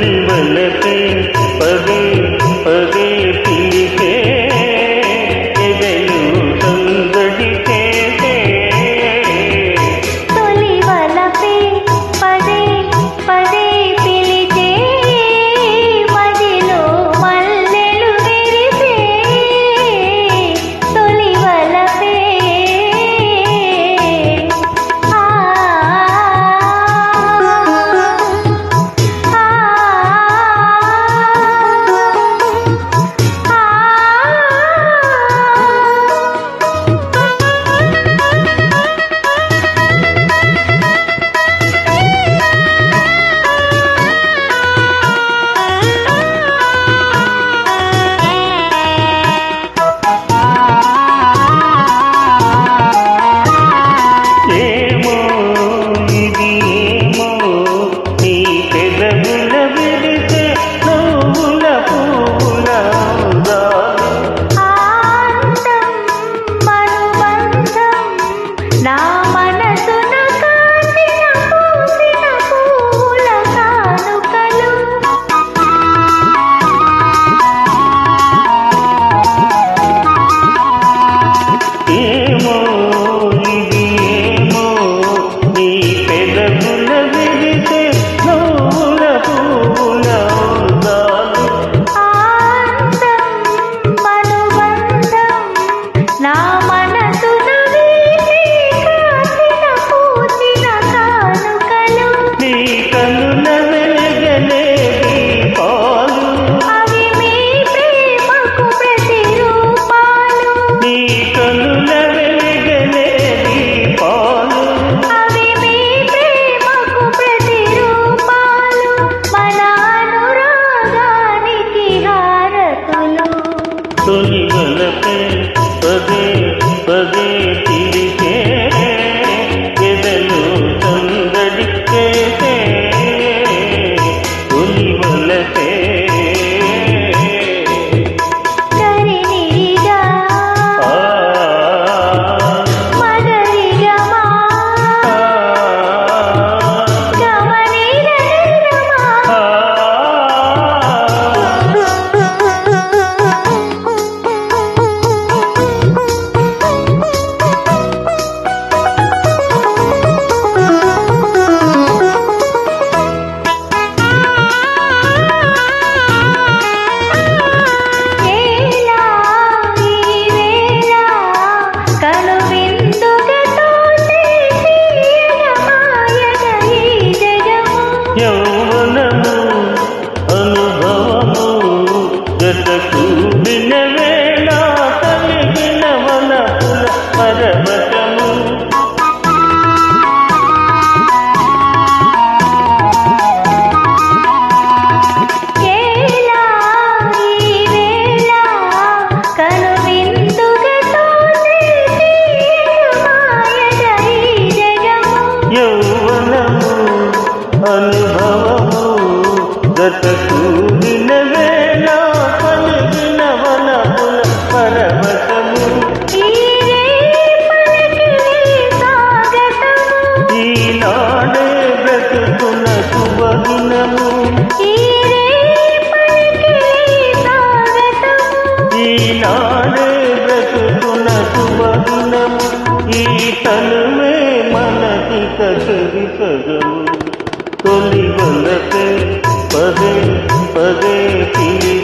తొలివలపే పదే పదే పిలిచే ఎదలు సందడి చేసే తొలివలపే పదే పదే పిలిచే మదిలో మల్లెలు విరిసే తొలివలపే తొలివలపే పదే పదే పిలిచే ఎదలు సందడి చేసే తొలివలపే యౌవనము అనుభవము జతకు వినవేళ కలిగిన వనపుల పరవశము యౌవనము అనుభవము గతకు వినవేళ కలిగిన వనపుల పరవశము ఈనాడే బ్రతుకున శుభదినము ఈనాడే బ్రతుకున శుభదినము ఈ తనువే మనకి కసరి సగము తొలివలపే పదే పదే పిలి